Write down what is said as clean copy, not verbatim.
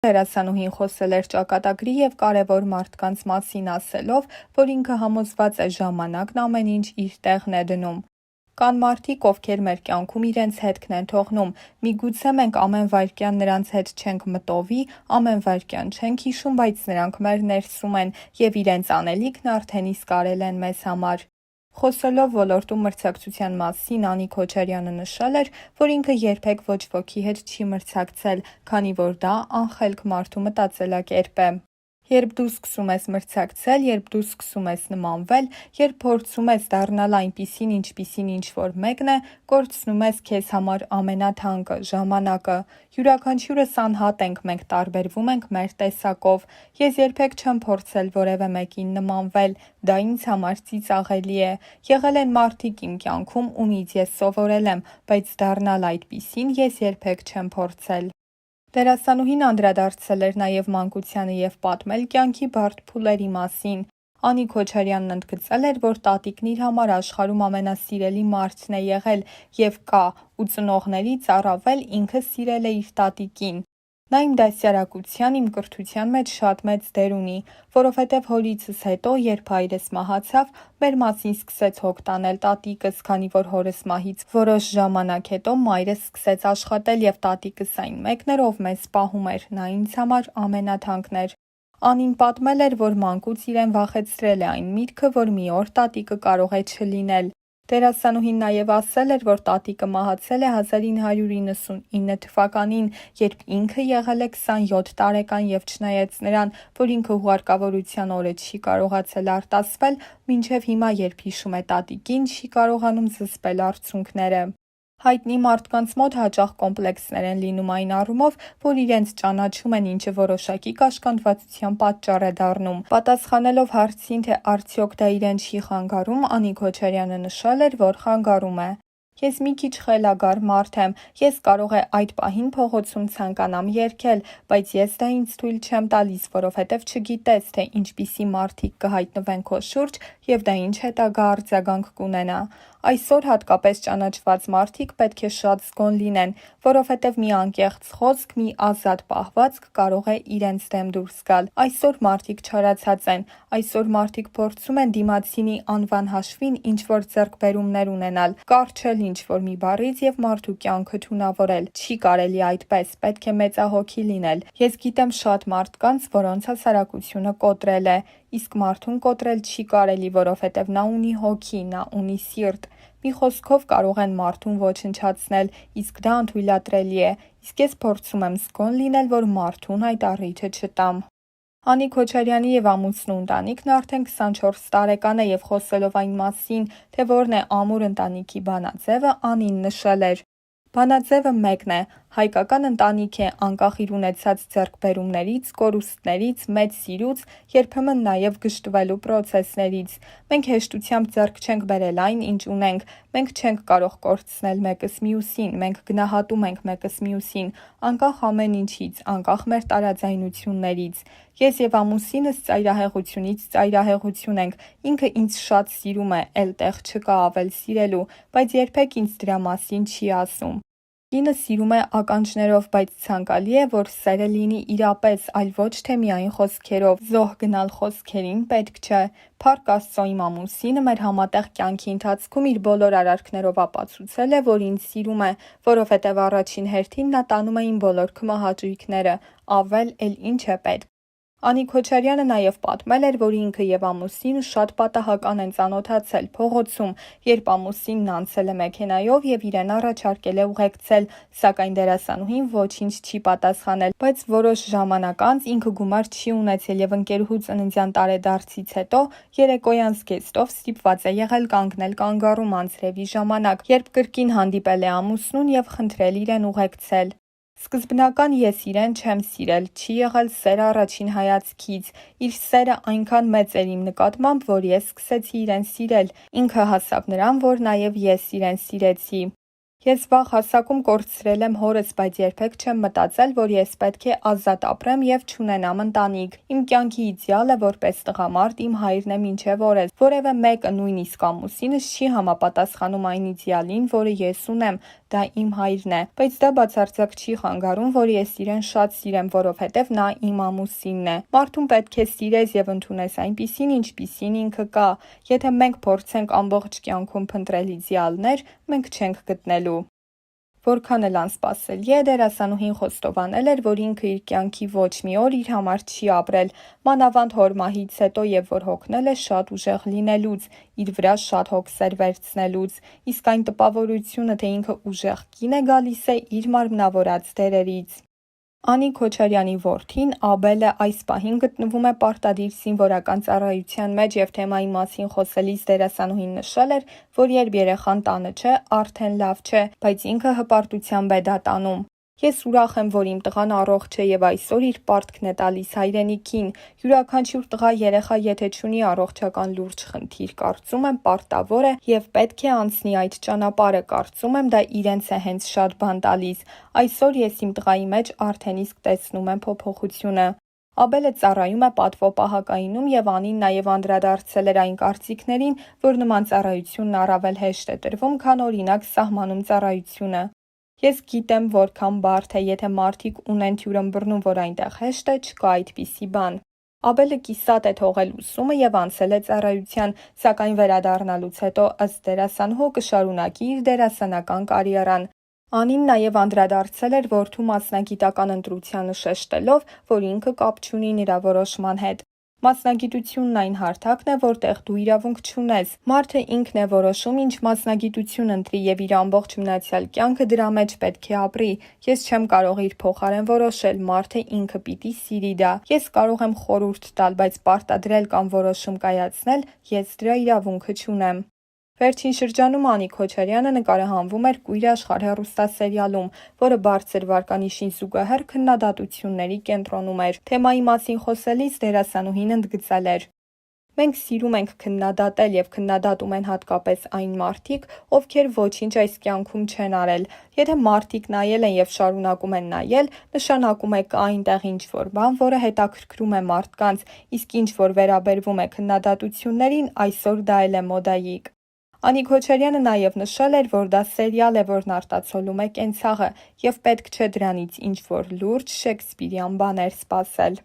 դերասանուհին խոսել էր ճակատագրի և կարևոր մարդկանց մասին ասելով, որ ինքը համոզված է ժամանակն ամեն ինչ իր տեղն է դնում։ Կան մարդիկ, ովքեր մեր կյանքում իրենց հետքն են թողնում, միգուցե մենք ամեն վայրկյան նրանց հետ չենք մտովի, ամեն վայրկյան չենք հիշում, բայց նրանք մեր ներսում են և իրենց անելիքն արդեն իսկ արել են մեզ համար։ Խոսելով ոլորտում մրցակցության մասին, Անի Քոչարյանը նշել էր, որ ինքը երբեք ոչ ոքի հետ չի մրցակցել, քանի որ դա անխելք մարդու մտածելակերպ է։ Երբ դու սկսում ես մրցակցել, երբ դու սկսում ես նմանվել, երբ փորձում ես դառնալ այնպիսին, ինչպիսին ինչ-որ մեկն է, կորցնում ես քեզ համար ամենաթանկը՝ ժամանակը։ Յուրաքանչյուրս անհատ ենք, մենք տարբերվում ենք մեր տեսակով։ Ես երբեք չեմ փորձել որևէ մեկին նմանվել, դա ինձ համար ծիծաղելի է։ Եղել են մարդիկ իմ կյանքում, ումից ես սովորել եմ, բայց դառնալ այդպիսին ես երբեք չեմ փորձել։ Դերասանուհին անդրադարձել էր նաև մանկությանը և պատմել կյանքի բարդ փուլերի մասին։ Անի Քոչարյանն ընդգծել էր, որ տատիկն իր համար աշխարհում ամենասիրելի մարդն է եղել և կա, ու ծնողներից առավել ինքը սիրել է իր տատիկին։ Նա իմ դաստիարակության, իմ կրթության մեջ շատ մեծ դեր ունի, որովհետև հորիցս հետո, երբ հայրս մահացավ, մեր մասին սկսեց հոգ տանել տատիկս, քանի որ հորս մահից որոշ ժամանակ հետո մայրս սկսեց աշխատել և տատիկս այն մեկն էր, ով մեզ պահում էր, նա ինձ համար ամենաթանկն էր։ Անին պատմել էր, որ մանկուց իրեն վախեցրել է այն միտքը, որ մի օր տատիկը կարող է չլինել։ Դերասանուհին նաև ասել էր, որ տատիկը մահացել է 1999 թվականին, երբ ինքը եղել է 27 տարեկան և չնայած նրան, որ ինքը հուղարկավորության օրը չի կարողացել արտասվել, մինչև հիմա երբ հիշում է տատիկին, չի կարողանում զսպել արցունքները։ Հայտնի մարդկանց մոտ հաճախ կոմպլեքսներ են լինում այն առումով, որ իրենց ճանաչում են, ինչը որոշակի կաշկանդվածության պատճառ է դառնում։ Պատասխանելով հարցին, թե արդյոք դա իրեն չի խանգարում, Անի Քոչարյանը նշել էր, որ խանգարում է։ Ես մի քիչ խելագար մարդ եմ, ես կարող է այդ պահին փողոցում ցանկանամ երգել, բայց ես դա ինձ թույլ չեմ տալիս, որովհետև չգիտես, թե ինչպիսի մարդիկ կհայտնվեն քո շուրջ և դա ինչ հետագա արձագանք կունենա։ Այսօր հատկապես ճանաչված մարդիկ պետք է շատ զգոն լինեն, որովհետև մի անկեղծ խոսք, մի ազատ պահվածք կարող է իրենց դեմ դուրս գալ։ Այսօր մարդիկ չարացած են, այսօր մարդիկ փորձում են դիմացինի անվան հաշվին ինչ-որ ձեռքբերումներ ունենալ, կառչել ինչ-որ մի բառից և մարդու կյանքը թունավորել։ Չի կարելի այդպես, պետք է մեծահոգի լինել։ Ես գիտեմ շատ մարդկանց, որոնց հասարակությունը կոտրել է, իսկ մարդուն կոտրել չի կարելի, որովհետև նա ունի հոգի, նա ունի սիրտ։ Մի խոսքով կարող են մարդուն ոչնչացնել, իսկ դա անթույլատրելի է, իսկ ես փորձում եմ զգոն լինել, որ մարդուն այդ առիթը չտամ։ Անի Քոչարյանի և ամուսնու ընտանիքն արդեն 24 տարեկան է և խոսելով այն մասին, թե որն է ամուր ընտանիքի բանաձևը, Անին նշել էր. Բանաձևը մեկն է, հայկական ընտանիք է, անկախ իր ունեցած ձեռքբերումներից, կորուստներից, մեծ սիրուց, երբեմն նաև գժտվելու պրոցեսներից։ Մենք հեշտությամբ ձեռք չենք բերել այն, ինչ ունենք, մենք չենք կարող կորցնել մեկս մյուսին, մենք գնահատում ենք մեկս մյուսին, անկախ ամեն ինչից, անկախ մեր տարաձայնություններից։ Ես և ամուսինս ծայրահեղությունից ծայրահեղություն ենք, ինքը ինձ շատ սիրում է, էլ տեղ չկա ավել սիրելու, բայց երբեք ինձ դրա մասին չի ասում։ Կինը սիրում է ականջներով, բայց ցանկալի է, որ սերը լինի իրապես, այլ ոչ թե միայն խոսքերով, զոհ գնալ խոսքերին պետք չէ։ Փառք Աստծո, իմ ամուսինը մեր համատեղ կյանքի ընթացքում իր բոլոր արարքներով ապացուցել է, որ ինձ սիրում է, որովհետև առաջին հերթին նա տանում է իմ բոլոր քմահաճույքները, ավել էլ ինչ է պետք։ Անի Քոչարյանը նաև պատմել էր, որ ինքը և ամուսինը շատ պատահական են ծանոթացել փողոցում, երբ ամուսինն անցել է մեքենայով և իրեն առաջարկել է ուղեկցել, սակայն դերասանուհին ոչինչ չի պատասխանել, բայց որոշ ժամանակ անց ինքը գումար չի ունեցել և ընկերուհու ծննդյան տարեդարձից հետո երեկոյան զգեստով ստիպված է եղել կանգնել կանգառում անձրևի ժամանակ, երբ կրկին հանդիպել է ամուսնուն և խնդրել իրեն ուղեկցել։ Սկզբնական ես իրեն չեմ սիրել, չի եղել սեր առաջին հայացքից, իր սերը այնքան մեծ էր իմ նկատմամբ, որ ես սկսեցի իրեն սիրել, ինքը հասավ նրան, որ նաև ես իրեն սիրեցի։ Ես վաղ հասակում կորցրել եմ հորս, բայց երբեք չեմ մտածել, որ ես պետք է ազատ ապրեմ և չունենամ ընտանիք։ Իմ կյանքի իդեալը որպես տղամարդ իմ հայրն է մինչև օրս։ Որևէ մեկը, նույնիսկ ամուսինս, չի համապատասխանում այն իդեալին, որը ես ունեմ։ դա իմ հայրն է, բայց դա բացարձակ չի խանգարում, որ ես իրեն շատ սիրեմ, որովհետև նա իմ ամուսինն է։ Մարդուն պետք է սիրես եւ ընդունես այնպիսին, ինչպիսին ինքը կա։ Եթե մենք փորձենք ամբողջ կյանքում փնտրել իդեալներ, մենք չենք գտնելու։ Որքան էլ անսպասելի է, դերասանուհին խոստովանել էր, որ ինքը իր կյանքի ոչ մի օր իր համար չի ապրել, մանավանդ հոր մահից հետո եւ որ հոգնել է շատ ուժեղ լինելուց, իր վրա շատ հոգսեր վերցնելուց, իսկ այն տպավորությունը, թե ինքը ուժեղ կին է գալիս է իր մարմնավորած դերերից։ Անի Քոչարյանի որդին Աբելը այս պահին գտնվում է պարտադիր զինվորական ծառայության մեջ եւ թեմայի մասին խոսելիս դերասանուհին նշել էր, որ երբ երեխան տանը չէ, արդեն լավ չէ, բայց ինքը հպարտությամբ է դա տանում։ Ես ուրախ եմ, որ իմ տղան առողջ է եւ այսօր իր պարտքն է տալիս հայրենիքին։ Յուրաքանչյուր տղա երեխա եթե չունի առողջական լուրջ խնդիր, կարծում եմ պարտավոր է եւ պետք է անցնի այդ ճանապարհը, կարծում եմ դա իրենց է հենց շատ բան տալիս։ Այսօր ես իմ տղայի մեջ արդեն իսկ տեսնում եմ փոփոխությունը։ Աբելը ծառայում է պատվո-պահակայինում եւ Անին նաեւ անդրադարձել էր այն կարծիքներին, որ նման ծառայությունն առավել հեշտ է տրվում, քան օրինակ սահմանում ծառայությունը։ Ես գիտեմ որքան բարդ է, եթե մարդիկ ունեն թյուր ըմբռնում, որ այնտեղ հեշտ է, չկա այդպիսի բան։ Աբելը կիսատ է թողել ուսումը եւ անցել է ծառայության, սակայն վերադառնալուց հետո ըստ դերասանուհու կշարունակի իր դերասանական կարիերան։ Անին նաև անդրադարձել էր որդու մասնագիտական ընտրությանը շեշտելով, որ ինքը կապ չունի նրա որոշման հետ։ Մասնագիտությունն այն հարթակն է, որտեղ դու իրավունք չունես։ Մարդը ինքն է որոշում, ինչ մասնագիտություն ընտրի եւ իր ամբողջ մնացյալ կյանքը դրա մեջ պետք է ապրի։ Ես չեմ կարող իր փոխարեն որոշել, մարդը ինքը պիտի սիրի դա։ Ես կարող եմ խորհուրդ տալ, բայց պարտադրել կամ որոշում կայացնել, ես դրա իրավունքը չունեմ։ Վերջին շրջանում Անի Քոչարյանը նկարահանվում էր Կույր աշխարհ հեռուստասերիալում, որը բարձր վարկանիշին զուգահեռ քննադատությունների կենտրոնում էր։ Թեմայի մասին խոսելիս դերասանուհին ընդգծել էր. Մենք սիրում ենք քննադատել եւ քննադատում են հատկապես այն մարդիկ, ովքեր ոչինչ այս կյանքում չեն արել։ Եթե մարդիկ նայել են եւ շարունակում են նայել, նշանակում է կա այնտեղ ինչ-որ բան, որը հետաքրքրում է մարդկանց, իսկ ինչ որ վերաբերվում է քննադատություններին, այսօր դա էլ է մոդայիկ։ Անի Քոչարյանը նաև նշել էր, որ դա սերիալ է, որն արտացոլում է կենցաղը, եւ պետք չէ դրանից ինչ-որ լուրջ շեքսպիրյան բաներ սպասել։